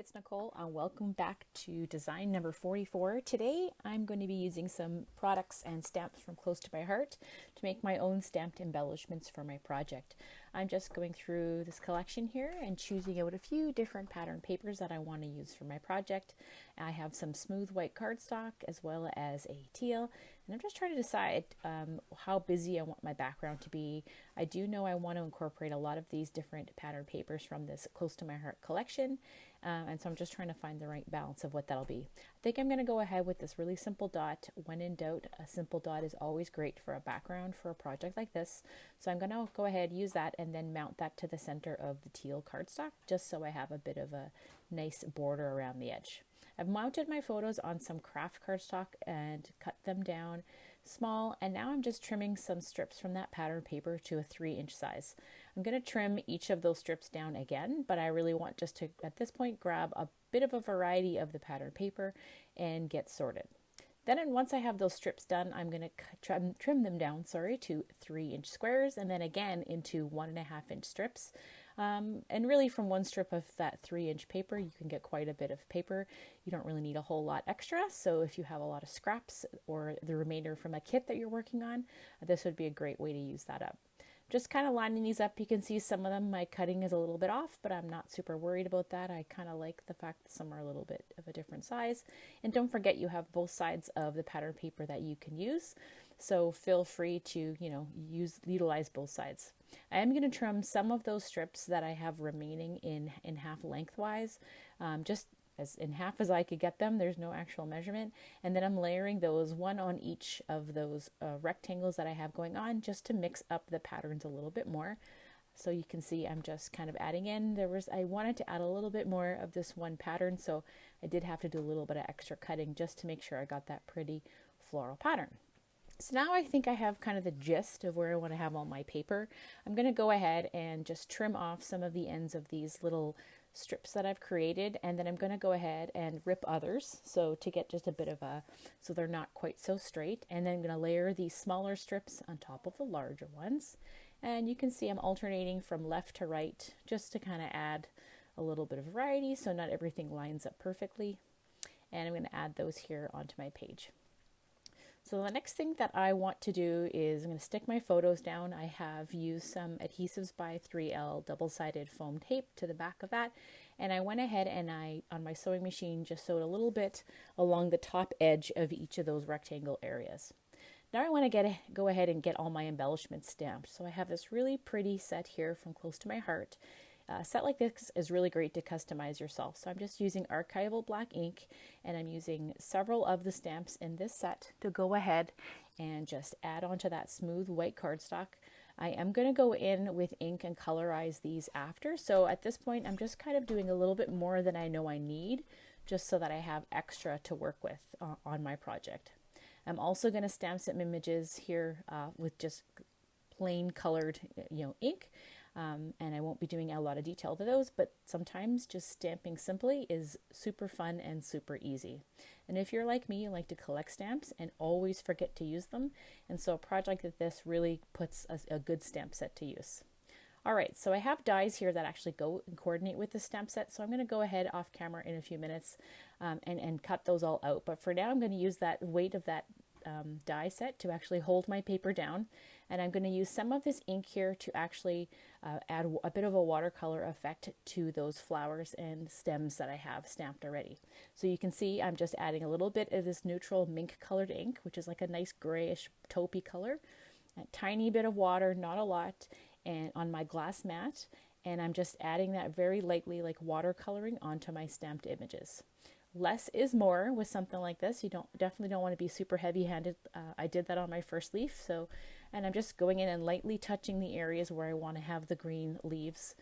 it's Nicole and welcome back to design number 44. Today I'm going to be using some products and stamps from close to my heart to make my own stamped embellishments for my project. I'm just going through this collection here and choosing out a few different pattern papers that I want to use for my project. I have some smooth white cardstock as well as a teal, and I'm just trying to decide how busy I want my background to be. I do know I want to incorporate a lot of these different pattern papers from this close to my heart collection, and so I'm just trying to find the right balance of what that'll be. I think I'm going to go ahead with this really simple dot. When in doubt, a simple dot is always great for a background for a project like this. So I'm going to go ahead, use that, and then mount that to the center of the teal cardstock, just so I have a bit of a nice border around the edge. I've mounted my photos on some craft cardstock and cut them down small, and now I'm just trimming some strips from that pattern paper to a 3-inch size. I'm going to trim each of those strips down again, but I really want just to, at this point, grab a bit of a variety of the pattern paper and get sorted. Then once I have those strips done, I'm going to trim them down, to 3-inch squares, and then again into 1.5-inch strips. And really from one strip of that 3-inch paper, you can get quite a bit of paper. You don't really need a whole lot extra. So if you have a lot of scraps or the remainder from a kit that you're working on, this would be a great way to use that up. Just kind of lining these up. You can see some of them, my cutting is a little bit off, but I'm not super worried about that. I kind of like the fact that some are a little bit of a different size. And don't forget, you have both sides of the pattern paper that you can use. So feel free to, utilize both sides. I am going to trim some of those strips that I have remaining in half lengthwise, just as in half as I could get them. There's no actual measurement. And then I'm layering those one on each of those rectangles that I have going on, just to mix up the patterns a little bit more. So you can see I'm just kind of adding in. I wanted to add a little bit more of this one pattern, so I did have to do a little bit of extra cutting just to make sure I got that pretty floral pattern. So now I think I have kind of the gist of where I want to have all my paper. I'm going to go ahead and just trim off some of the ends of these little strips that I've created, and then I'm going to go ahead and rip others, so to get just a bit of so they're not quite so straight, and then I'm going to layer these smaller strips on top of the larger ones. And you can see I'm alternating from left to right just to kind of add a little bit of variety so not everything lines up perfectly. And I'm going to add those here onto my page. So the next thing that I want to do is I'm going to stick my photos down. I have used some Adhesives by 3L double-sided foam tape to the back of that. And I went ahead and on my sewing machine, just sewed a little bit along the top edge of each of those rectangle areas. Now I want to go ahead and get all my embellishments stamped. So I have this really pretty set here from Close to My Heart. A set like this is really great to customize yourself. So I'm just using archival black ink, and I'm using several of the stamps in this set to go ahead and just add onto that smooth white cardstock. I am going to go in with ink and colorize these after. So at this point, I'm just kind of doing a little bit more than I know I need, just so that I have extra to work with on my project. I'm also going to stamp some images here with just plain colored ink. And I won't be doing a lot of detail to those, but sometimes just stamping simply is super fun and super easy. And if you're like me, you like to collect stamps and always forget to use them. And so a project like this really puts a good stamp set to use. All right, so I have dies here that actually go and coordinate with the stamp set. So I'm going to go ahead off camera in a few minutes and cut those all out. But for now, I'm going to use that weight of that die set to actually hold my paper down, and I'm going to use some of this ink here to actually add a bit of a watercolor effect to those flowers and stems that I have stamped already. So you can see I'm just adding a little bit of this neutral mink colored ink, which is like a nice grayish taupey color, a tiny bit of water, not a lot, and on my glass mat, and I'm just adding that very lightly, like watercoloring, onto my stamped images. Less is more with something like this. You definitely don't want to be super heavy-handed. I did that on my first leaf, and I'm just going in and lightly touching the areas where I want to have the green leaves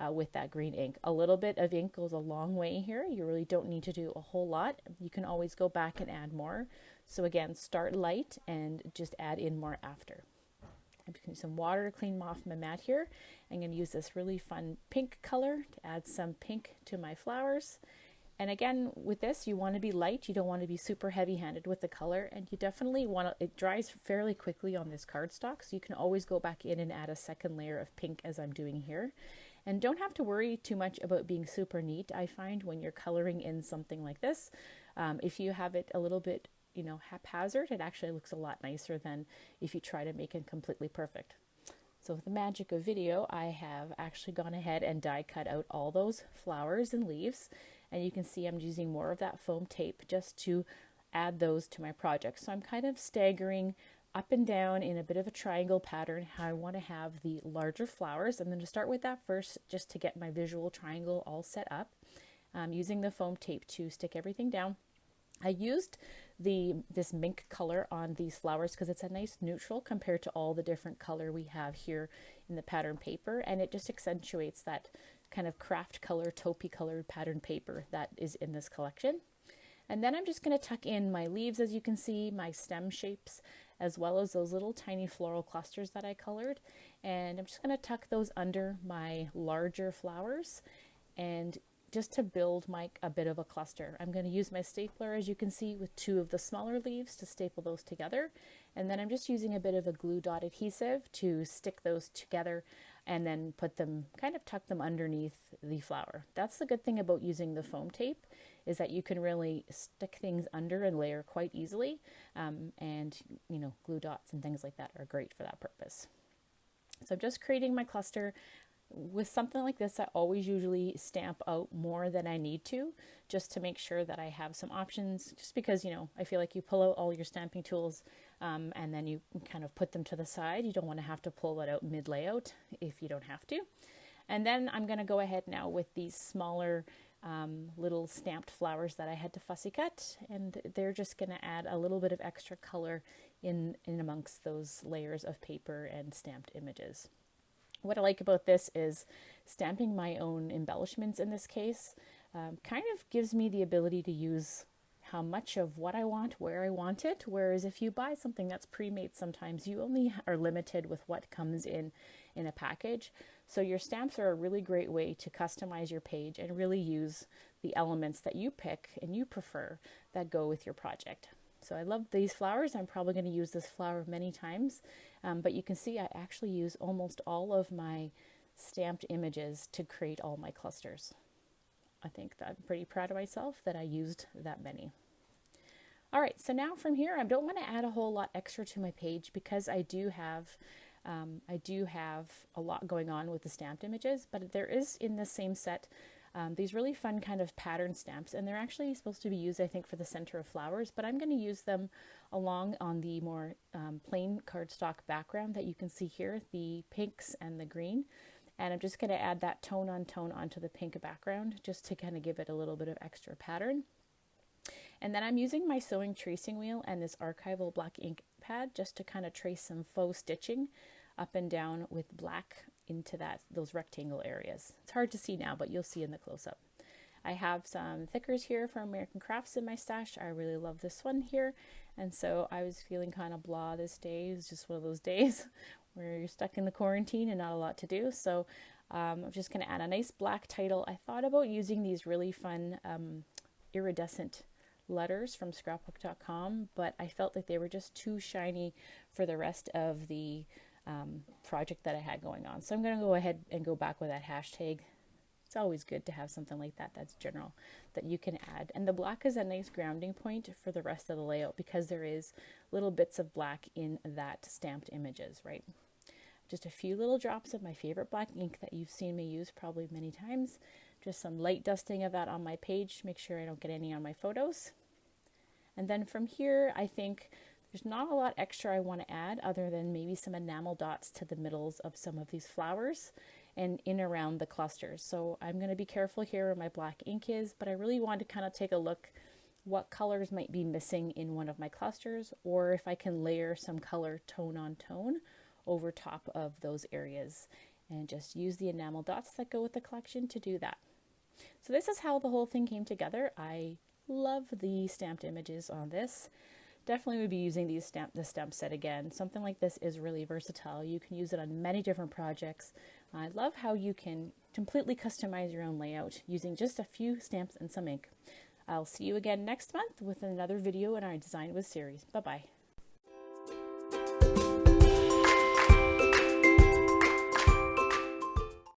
with that green ink. A little bit of ink goes a long way here. You really don't need to do a whole lot. You can always go back and add more. So again, start light and just add in more after. I'm just going to use some water to clean off my mat here. I'm going to use this really fun pink color to add some pink to my flowers. And again, with this, you want to be light. You don't want to be super heavy-handed with the color, and you definitely want to, it dries fairly quickly on this cardstock, so you can always go back in and add a second layer of pink as I'm doing here. and don't have to worry too much about being super neat. I find when you're coloring in something like this, if you have it a little bit, haphazard, it actually looks a lot nicer than if you try to make it completely perfect. So with the magic of video, I have actually gone ahead and die cut out all those flowers and leaves, and you can see I'm using more of that foam tape just to add those to my project. So I'm kind of staggering up and down in a bit of a triangle pattern how I want to have the larger flowers. I'm going to start with that first just to get my visual triangle all set up. Using the foam tape to stick everything down. I used this mink color on these flowers because it's a nice neutral compared to all the different color we have here in the pattern paper, and it just accentuates that kind of craft color, taupey colored pattern paper that is in this collection. And then I'm just going to tuck in my leaves, as you can see, my stem shapes, as well as those little tiny floral clusters that I colored. And I'm just going to tuck those under my larger flowers and just to build a bit of a cluster. I'm going to use my stapler, as you can see, with two of the smaller leaves to staple those together. And then I'm just using a bit of a glue dot adhesive to stick those together and then tuck them underneath the flower. That's the good thing about using the foam tape, is that you can really stick things under and layer quite easily. And glue dots and things like that are great for that purpose. So I'm just creating my cluster. With something like this, I always usually stamp out more than I need to, just to make sure that I have some options, just because, I feel like you pull out all your stamping tools and then you kind of put them to the side. You don't want to have to pull it out mid layout if you don't have to. And then I'm going to go ahead now with these smaller little stamped flowers that I had to fussy cut, and they're just going to add a little bit of extra color in amongst those layers of paper and stamped images. What I like about this is stamping my own embellishments in this case kind of gives me the ability to use how much of what I want, where I want it, whereas if you buy something that's pre-made, sometimes you only are limited with what comes in a package. So your stamps are a really great way to customize your page and really use the elements that you pick and you prefer that go with your project. So I love these flowers. I'm probably going to use this flower many times, but you can see I actually use almost all of my stamped images to create all my clusters. I think that I'm pretty proud of myself that I used that many. All right, so now from here, I don't want to add a whole lot extra to my page because I do have a lot going on with the stamped images, but there is in the same set these really fun kind of pattern stamps, and they're actually supposed to be used, I think, for the center of flowers, but I'm going to use them along on the more plain cardstock background that you can see here, the pinks and the green. And I'm just going to add that tone on tone onto the pink background just to kind of give it a little bit of extra pattern. And then I'm using my sewing tracing wheel and this archival black ink pad just to kind of trace some faux stitching up and down with black into those rectangle areas. It's hard to see now, but you'll see in the close-up. I have some thickers here from American Crafts in my stash. I really love this one here. And so I was feeling kind of blah this day. It's just one of those days where you're stuck in the quarantine and not a lot to do. So I'm just going to add a nice black title. I thought about using these really fun iridescent letters from scrapbook.com, but I felt like they were just too shiny for the rest of the project that I had going on. So I'm going to go ahead and go back with that hashtag. It's always good to have something like that that's general that you can add. And the black is a nice grounding point for the rest of the layout because there is little bits of black in that stamped images, right? Just a few little drops of my favorite black ink that you've seen me use probably many times. Just some light dusting of that on my page to make sure I don't get any on my photos. And then from here, I think there's not a lot extra I want to add other than maybe some enamel dots to the middles of some of these flowers and in around the clusters. So I'm going to be careful here where my black ink is, but I really want to kind of take a look what colors might be missing in one of my clusters, or if I can layer some color tone on tone over top of those areas and just use the enamel dots that go with the collection to do that. So this is how the whole thing came together. I love the stamped images on this. Definitely would be using the stamp set again. Something like this is really versatile. You can use it on many different projects. I love how you can completely customize your own layout using just a few stamps and some ink. I'll see you again next month with another video in our Design With series. Bye-bye.